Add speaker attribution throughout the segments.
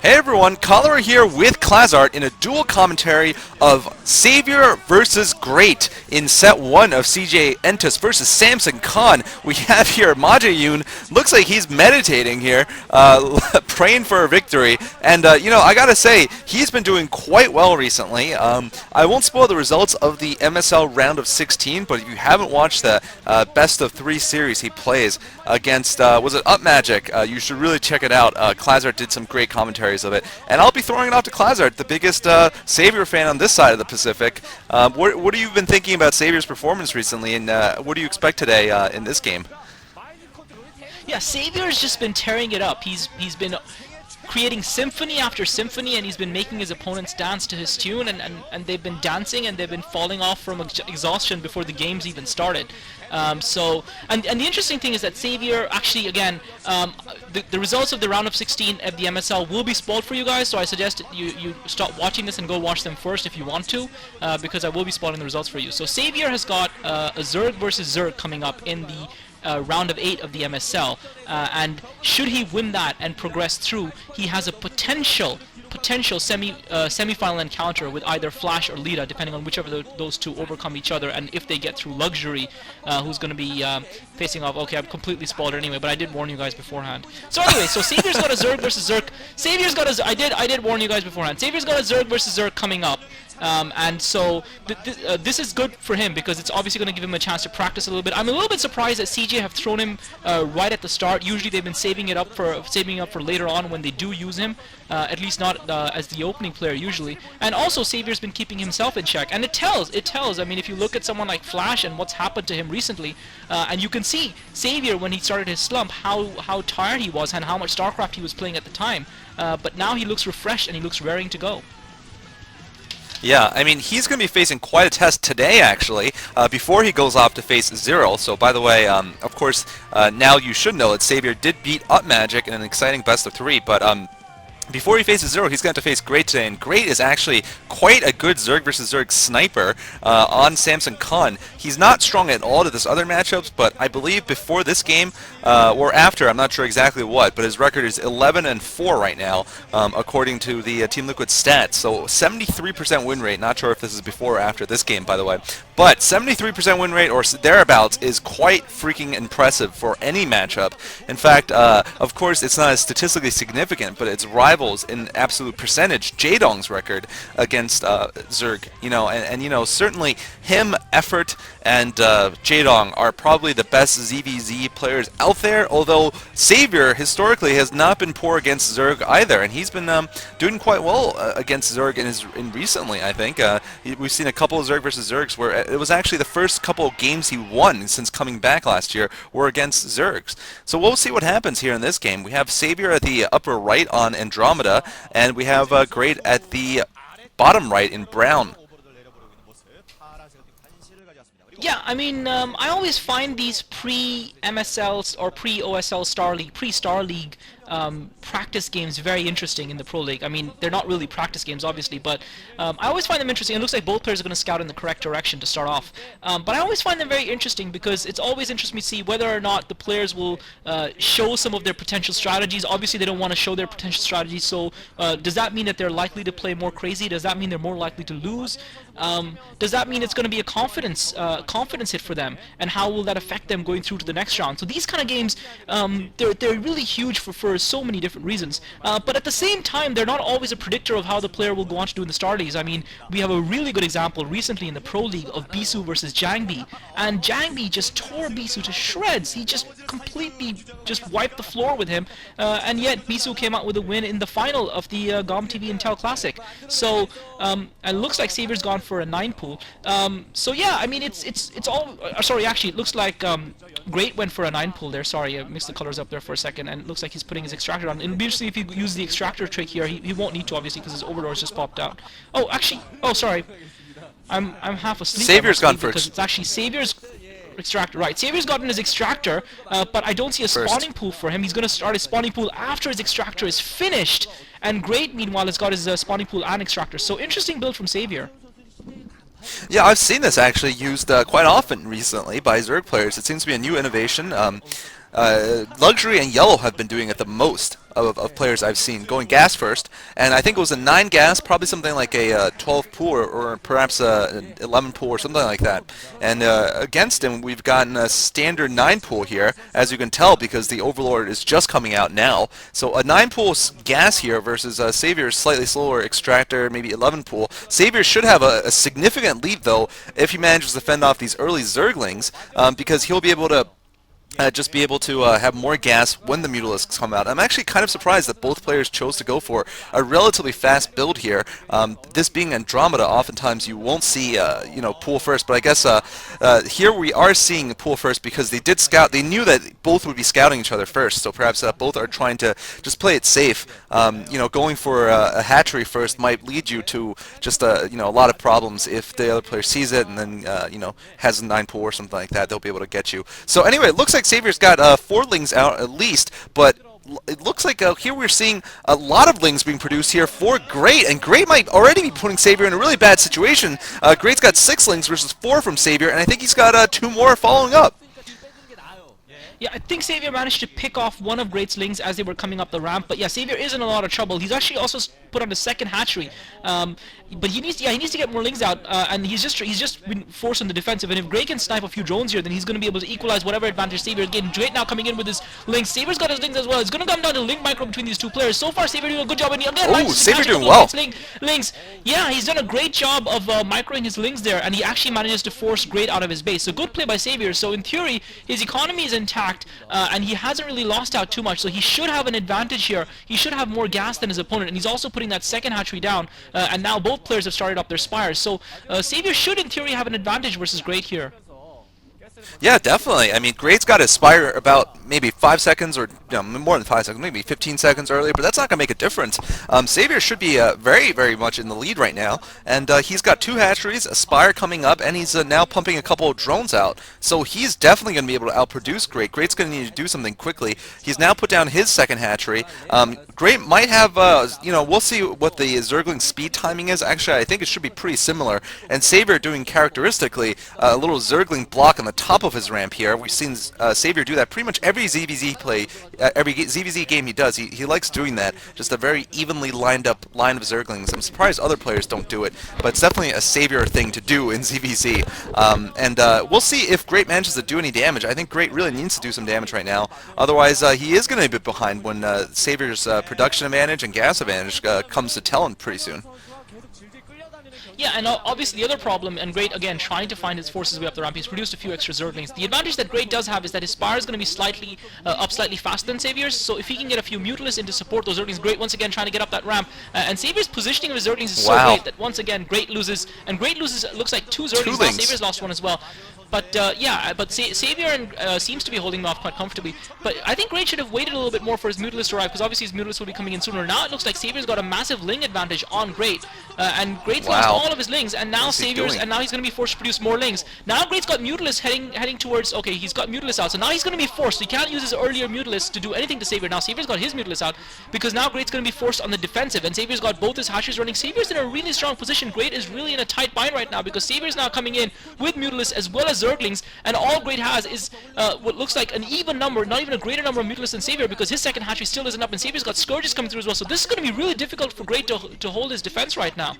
Speaker 1: Hey everyone, Cholera here with Klazart in a dual commentary of Savior versus Great in set 1 of CJ Entus versus Samson Khan. We have here Majayun, looks like he's meditating here, praying for a victory, and I gotta say, he's been doing quite well recently. I won't spoil the results of the MSL round of 16, but if you haven't watched the best of 3 series he plays against, was it Up Magic, you should really check it out. Klazart did some great commentary of it, and I'll be throwing it off to Klazart, the biggest Savior fan on this side of the Pacific. What have you been thinking about Savior's performance recently, and what do you expect today in this game?
Speaker 2: Yeah, Savior's just been tearing it up. He's been creating symphony after symphony, and he's been making his opponents dance to his tune, and they've been dancing and they've been falling off from exhaustion before the game's even started. And the interesting thing is that Savior actually, again, the results of the round of 16 at the MSL will be spoiled for you guys, so I suggest you stop watching this and go watch them first if you want to, because I will be spoiling the results for you. So Savior has got a Zerg versus Zerg coming up in the round of 8 of the MSL, and should he win that and progress through, he has a potential semi-final encounter with either Flash or Lita, depending on whichever those two overcome each other, and if they get through Luxury, who's going to be facing off. Okay, I've completely spoiled it anyway, but I did warn you guys beforehand. So anyway, so Savior's got a Zerg versus Zerg. Savior's got a I did warn you guys beforehand. Savior's got a Zerg versus Zerg coming up. And so this is good for him because it's obviously going to give him a chance to practice a little bit. I'm a little bit surprised that CJ have thrown him right at the start. Usually they've been saving up for later on when they do use him, at least not as the opening player usually. And also Savior's been keeping himself in check, and it tells. I mean, if you look at someone like Flash and what's happened to him recently, and you can see Savior when he started his slump how tired he was and how much StarCraft he was playing at the time. But now he looks refreshed and he looks raring to go.
Speaker 1: Yeah, I mean, he's going to be facing quite a test today, actually, before he goes off to face Zero. So, by the way, of course, now you should know that Savior did beat Up Magic in an exciting best of 3, but before he faces Zero, he's going to face Great today, and Great is actually quite a good Zerg versus Zerg sniper on Samson Khan. He's not strong at all to this other matchups, but I believe before this game, or after, I'm not sure exactly what, but his record is 11-4 right now, according to the Team Liquid stats. So 73% win rate, not sure if this is before or after this game, by the way, but 73% win rate or thereabouts is quite freaking impressive for any matchup. In fact, of course, it's not as statistically significant, but it's rivals in absolute percentage Jaedong's record against Zerg. And certainly him, Effort, and Jaedong are probably the best ZVZ players out there, although Savior historically has not been poor against Zerg either, and he's been doing quite well against Zerg in recently, I think. We've seen a couple of Zerg versus Zergs where it was actually the first couple of games he won since coming back last year were against Zergs. So we'll see what happens here in this game. We have Savior at the upper right on Andromeda, and we have Great at the bottom right in brown.
Speaker 2: Yeah, I mean, I always find these pre-MSL or pre-OSL Star League, pre-Star League practice games very interesting in the Pro League. I mean, they're not really practice games, obviously, but I always find them interesting. It looks like both players are going to scout in the correct direction to start off. But I always find them very interesting because it's always interesting to see whether or not the players will show some of their potential strategies. Obviously, they don't want to show their potential strategies, so does that mean that they're likely to play more crazy? Does that mean they're more likely to lose? Does that mean it's going to be a confidence hit for them? And how will that affect them going through to the next round? So these kind of games, they're really huge for so many different reasons. But at the same time, they're not always a predictor of how the player will go on to do in the Star Leagues. I mean, we have a really good example recently in the Pro League of Bisu versus Jangbi, and Jangbi just tore Bisu to shreds. He just completely just wiped the floor with him, and yet Bisu came out with a win in the final of the GOM TV Intel Classic. So it looks like Savior's gone for a 9 pool. So yeah, I mean, it's all. Sorry, actually, it looks like Great went for a 9 pool there. Sorry, I mixed the colors up there for a second, and it looks like he's putting his extractor on. It'll be interesting if he uses the extractor trick here. He won't need to, obviously, because his overlords just popped out. Oh, actually, oh, sorry. I'm half asleep.
Speaker 1: Savior's gone for
Speaker 2: because it's actually Savior's extractor. Right, Savior's gotten his extractor, but I don't see a spawning pool for him. He's going to start his spawning pool after his extractor is finished, and Great, meanwhile, has got his spawning pool and extractor. So interesting build from Savior.
Speaker 1: Yeah, I've seen this actually used quite often recently by Zerg players. It seems to be a new innovation. Luxury and Yellow have been doing it the most of players I've seen, going gas first, and I think it was a 9 gas, probably something like a 12 pool or perhaps an 11 pool or something like that. And against him, we've gotten a standard 9 pool here, as you can tell, because the Overlord is just coming out now. So a 9 pool gas here versus Savior's slightly slower Extractor, maybe 11 pool. Savior should have a significant lead, though, if he manages to fend off these early Zerglings, because he'll be able to just be able to have more gas when the Mutalisks come out. I'm actually kind of surprised that both players chose to go for a relatively fast build here. This being Andromeda, oftentimes you won't see, pool first, but I guess here we are seeing pool first because they did scout. They knew that both would be scouting each other first, so perhaps both are trying to just play it safe. Going for a hatchery first might lead you to just a lot of problems if the other player sees it and then has a 9 pool or something like that. They'll be able to get you. So anyway, it looks like Savior's got 4 lings out at least, but it looks like here we're seeing a lot of lings being produced here for Great, and Great might already be putting Savior in a really bad situation. Great's got 6 lings versus 4 from Savior, and I think he's got 2 more following up.
Speaker 2: Yeah, I think Savior managed to pick off one of Great's lings as they were coming up the ramp, but yeah, Savior is in a lot of trouble. He's actually also put on the second hatchery, but he needs to get more lings out, and he's just been forced on the defensive. And if Great can snipe a few drones here, then he's going to be able to equalize whatever advantage Savior is getting. Great now coming in with his lings. Savior's got his lings as well. It's going to come down to link micro between these two players. So far, Savior doing a good job. And
Speaker 1: Savior doing well.
Speaker 2: Lings. Yeah, he's done a great job of microing his lings there, and he actually manages to force Great out of his base. So good play by Savior. So in theory, his economy is intact, and he hasn't really lost out too much. So he should have an advantage here. He should have more gas than his opponent, and he's also putting that second hatchery down. And now both players have started up their spires. So Savior should, in theory, have an advantage versus Great here.
Speaker 1: Yeah, definitely. I mean, Great's got his Spire about maybe 5 seconds, or more than 5 seconds, maybe 15 seconds earlier, but that's not going to make a difference. Savior should be very, very much in the lead right now, and he's got 2 hatcheries, a Spire coming up, and he's now pumping a couple of drones out, so he's definitely going to be able to outproduce Great. Great's going to need to do something quickly. He's now put down his second hatchery. Great might have, we'll see what the Zergling speed timing is. Actually, I think it should be pretty similar, and Savior doing characteristically a little Zergling block on the top of his ramp here. We've seen Savior do that pretty much every ZVZ play, every ZVZ game he does. He likes doing that. Just a very evenly lined up line of Zerglings. I'm surprised other players don't do it, but it's definitely a Savior thing to do in ZVZ. We'll see if Great manages to do any damage. I think Great really needs to do some damage right now. Otherwise, he is going to be a bit behind when Savior's production advantage and gas advantage comes to tell him pretty soon.
Speaker 2: Yeah, and obviously the other problem, and Great again trying to find his forces way up the ramp, he's produced a few extra Zerglings. The advantage that Great does have is that his Spire is going to be slightly faster than Savior's, so if he can get a few Mutalisks in to support those Zerglings, Great once again trying to get up that ramp. And Savior's positioning of his Zerglings is so great that once again Great loses, and Great loses, looks like 2 Zerglings, now Savior's lost one as well. But Savior seems to be holding him off quite comfortably. But I think Great should have waited a little bit more for his Mutalist to arrive, because obviously his Mutalist will be coming in sooner. Now it looks like Savior's got a massive ling advantage on Great, and Great's lost all of his lings, and now he's going to be forced to produce more lings. Now Great's got Mutalist heading towards. Okay, he's got Mutalist out, so now he's going to be forced. He can't use his earlier Mutalist to do anything to Savior. Now Savior's got his Mutalist out because now Great's going to be forced on the defensive, and Savior's got both his hatcheries running. Savior's in a really strong position. Great is really in a tight bind right now because Savior's now coming in with Mutalist as well as Zerglings, and all Great has is what looks like an even number, not even a greater number of Mutalisks than Savior, because his second hatchery still isn't up, and Savior's got Scourges coming through as well. So this is going to be really difficult for Great to hold his defense right now.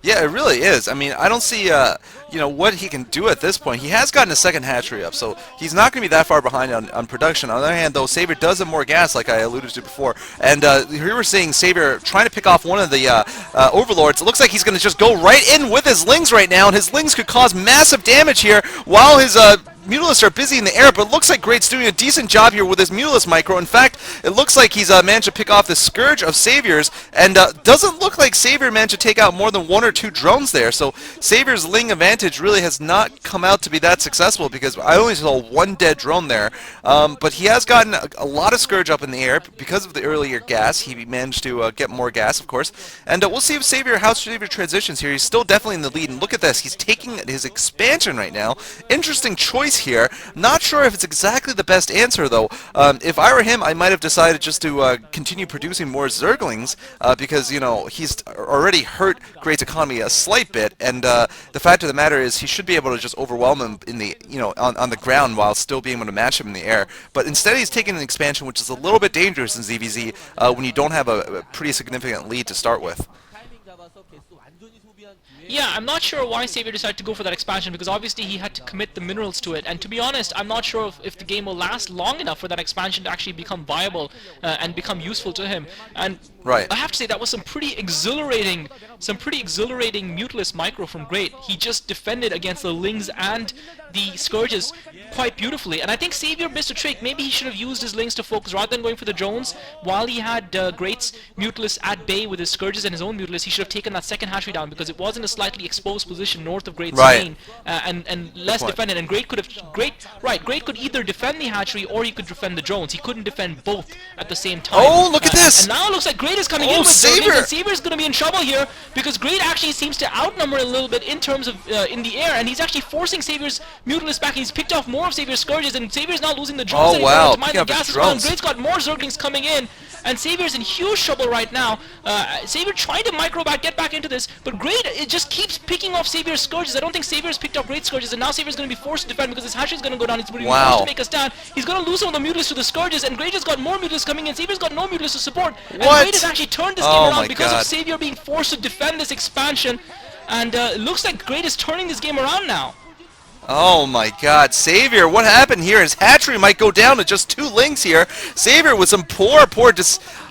Speaker 1: Yeah, it really is. I mean, I don't see what he can do at this point. He has gotten a second hatchery up, so he's not going to be that far behind on production. On the other hand, though, Savior does have more gas, like I alluded to before. And here we're seeing Savior trying to pick off one of the Overlords. It looks like he's going to just go right in with his Lings right now, and his Lings could cause massive damage here while his Mutalisks are busy in the air, but it looks like Great's doing a decent job here with his Mutalist micro. In fact, it looks like he's managed to pick off the Scourge of Savior's, and doesn't look like Savior managed to take out more than 1 or 2 drones there. So Savior's Ling advantage really has not come out to be that successful, because I only saw 1 dead drone there. But he has gotten a lot of Scourge up in the air because of the earlier gas. He managed to get more gas, of course. And we'll see if how Savior transitions here. He's still definitely in the lead, and look at this. He's taking his expansion right now. Interesting choice face here. Not sure if it's exactly the best answer, though. If I were him, I might have decided just to continue producing more Zerglings, because, you know, he's already hurt Great's economy a slight bit, and the fact of the matter is he should be able to just overwhelm him in the, you know, on the ground while still being able to match him in the air. But instead he's taking an expansion which is a little bit dangerous in ZVZ when you don't have a pretty significant lead to start with.
Speaker 2: Yeah, I'm not sure why Savior decided to go for that expansion, because obviously he had to commit the minerals to it, and to be honest, I'm not sure if the game will last long enough for that expansion to actually become viable and become useful to him. And
Speaker 1: Right.
Speaker 2: I have to say that was some pretty exhilarating muteless micro from Great. He just defended against the Lings and the Scourges quite beautifully, and I think Savior missed a trick. Maybe he should have used his Lings to focus rather than going for the drones. While he had Great's Mutilus at bay with his Scourges and his own Mutilus, he should have taken that second hatchery down, because it was in a slightly exposed position north of Great's
Speaker 1: Right.
Speaker 2: main, and less
Speaker 1: point.
Speaker 2: defended. And Great could either defend the hatchery or he could defend the drones. He couldn't defend both at the same time.
Speaker 1: Oh, look at this!
Speaker 2: And now it looks like Great is coming
Speaker 1: Oh,
Speaker 2: in with Zerglings,
Speaker 1: Savior!
Speaker 2: and Savior's going to be in trouble here, because Great actually seems to outnumber a little bit in terms of in the air, and he's actually forcing Savior's Mutilus back. He's picked off more of Savior's Scourges, and Savior's now losing the drones.
Speaker 1: Oh,
Speaker 2: that he's
Speaker 1: wow,
Speaker 2: got to mine
Speaker 1: picking
Speaker 2: the
Speaker 1: up his
Speaker 2: gas as well. And
Speaker 1: drones.
Speaker 2: Great's got more Zerglings coming in, and Savior's in huge trouble right now. Savior trying to get back into this, but Great, it just keeps picking off Savior's Scourges. I don't think Savior's picked up Great Scourges, and now Savior's going to be forced to defend because his hatchery is going to go down. He's going to be forced to make a stand. He's going to lose some of the Mutilus to the Scourges, and Great has got more Mutilus coming in. Savior's got no Mutilus to support. And
Speaker 1: What?
Speaker 2: Great has actually turned this
Speaker 1: Oh
Speaker 2: game
Speaker 1: my
Speaker 2: around because
Speaker 1: God.
Speaker 2: of Savior being forced to defend this expansion. And it looks like Great is turning this game around now.
Speaker 1: Oh my god, Savior, what happened here? His hatchery might go down to just 2 Lings here. Savior with some poor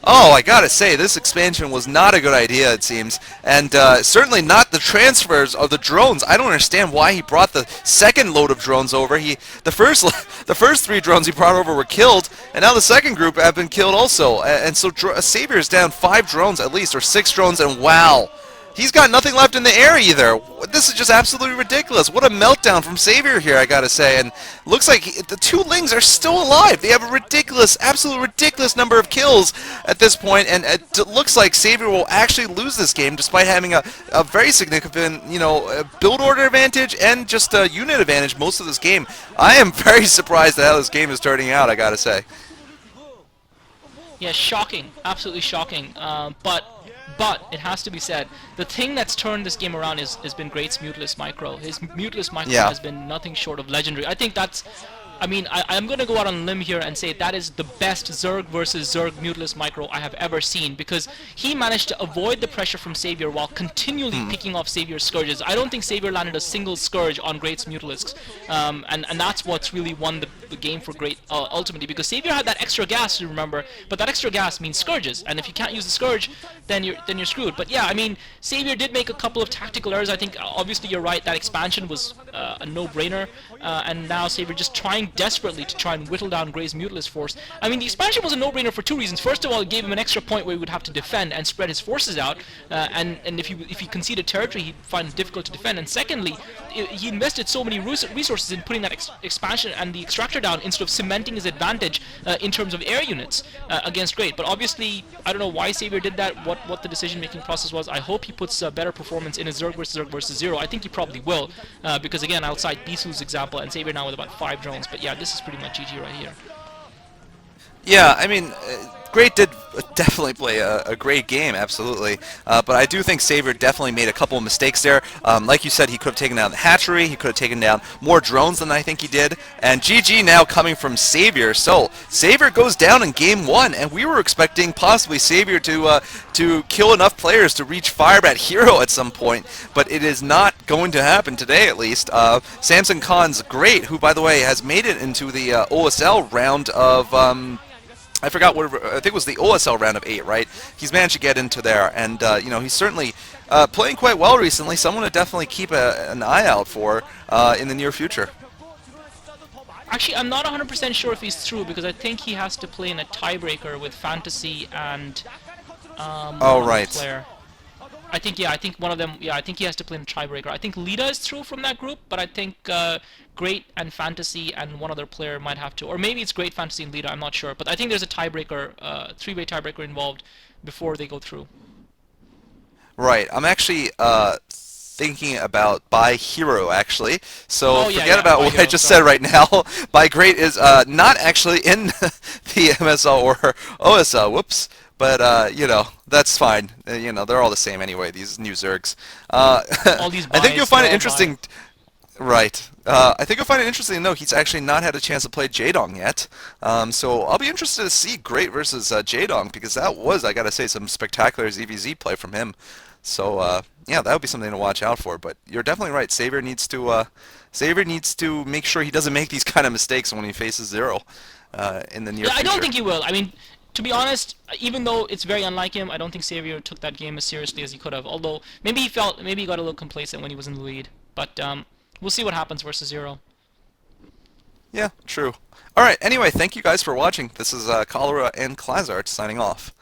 Speaker 1: Oh, I gotta say, this expansion was not a good idea, it seems. And certainly not the transfers of the drones. I don't understand why he brought the second load of drones over. The first 3 drones he brought over were killed, and now the second group have been killed also. And so Savior is down 5 drones at least, or 6 drones, and wow. He's got nothing left in the air either. This is just absolutely ridiculous. What a meltdown from Savior here, I gotta say. And looks like the 2 Lings are still alive. They have a ridiculous, absolute ridiculous number of kills at this point, and it looks like Savior will actually lose this game despite having a very significant, you know, build order advantage and just a unit advantage most of this game. I am very surprised at how this game is turning out, I gotta say.
Speaker 2: Yeah, shocking, absolutely shocking. But it has to be said, the thing that's turned this game around has been Great's Mutilus Micro. His Mutilus Micro has been nothing short of legendary. I think that's, I mean, I'm going to go out on a limb here and say that is the best Zerg versus Zerg Mutilus Micro I have ever seen, because he managed to avoid the pressure from Savior while continually picking off Savior's Scourges. I don't think Savior landed a single Scourge on Great's Mutilus, and that's what's really won the game for Great ultimately, because Savior had that extra gas, to remember, but that extra gas means Scourges, and if you can't use the Scourge, then you're screwed. But yeah, I mean, Savior did make a couple of tactical errors. I think obviously you're right, that expansion was a no-brainer, and now Savior just trying desperately to try and whittle down Gray's Mutilus force. I mean, the expansion was a no-brainer for 2 reasons. First of all, it gave him an extra point where he would have to defend and spread his forces out, and if he conceded territory, he'd find it difficult to defend. And secondly, he invested so many resources in putting that expansion and the extractor down instead of cementing his advantage in terms of air units against Great. But obviously, I don't know why Savior did that, what the decision-making process was. I hope he puts better performance in his Zerg versus Zero. I think he probably will, because again, outside Bisu's example, and Savior now with about 5 drones. But yeah, this is pretty much GG right here.
Speaker 1: Yeah, I mean, Great did definitely play a great game, absolutely. But I do think Savior definitely made a couple of mistakes there. Like you said, he could have taken down the hatchery, he could have taken down more drones than I think he did. And GG now coming from Savior. So, Savior goes down in game 1, and we were expecting possibly Savior to kill enough players to reach Firebat Hero at some point. But it is not going to happen today, at least. Samson Khan's Great, who, by the way, has made it into the OSL round of... I forgot what, I think it was the OSL round of 8, right? He's managed to get into there, and you know, he's certainly playing quite well recently. Someone to definitely keep an eye out for in the near future.
Speaker 2: Actually, I'm not 100% sure if he's through, because I think he has to play in a tiebreaker with Fantasy and
Speaker 1: right.
Speaker 2: player. I think, yeah, I think one of them, yeah, I think he has to play in a tiebreaker. I think Lita is through from that group, but I think Great and Fantasy and one other player might have to, or maybe it's Great, Fantasy, and Lita, I'm not sure. But I think there's a tiebreaker, 3-way tiebreaker involved before they go through.
Speaker 1: Right. I'm actually thinking about by hero actually. So
Speaker 2: Oh yeah,
Speaker 1: forget
Speaker 2: yeah,
Speaker 1: about
Speaker 2: by
Speaker 1: what I
Speaker 2: hero.
Speaker 1: just said
Speaker 2: Sorry.
Speaker 1: right now. By great is not actually in the MSL or OSL. Whoops. But you know, that's fine. You know, they're all the same anyway. These new Zergs.
Speaker 2: All these
Speaker 1: I think you'll
Speaker 2: buys,
Speaker 1: find
Speaker 2: they're
Speaker 1: it
Speaker 2: all buy.
Speaker 1: interesting. Right. I think you'll find it interesting to know he's actually not had a chance to play Jaedong yet. So I'll be interested to see Great versus Jaedong because that was, I gotta say, some spectacular ZVZ play from him. So yeah, that would be something to watch out for. But you're definitely right. Savior needs to make sure he doesn't make these kind of mistakes when he faces Zero in the near
Speaker 2: Yeah, I don't
Speaker 1: future.
Speaker 2: think he will. I mean, to be honest, even though it's very unlike him, I don't think Xavier took that game as seriously as he could have. Although maybe he got a little complacent when he was in the lead. But we'll see what happens versus Zero.
Speaker 1: Yeah, true. All right. Anyway, thank you guys for watching. This is Cholera and Klazart signing off.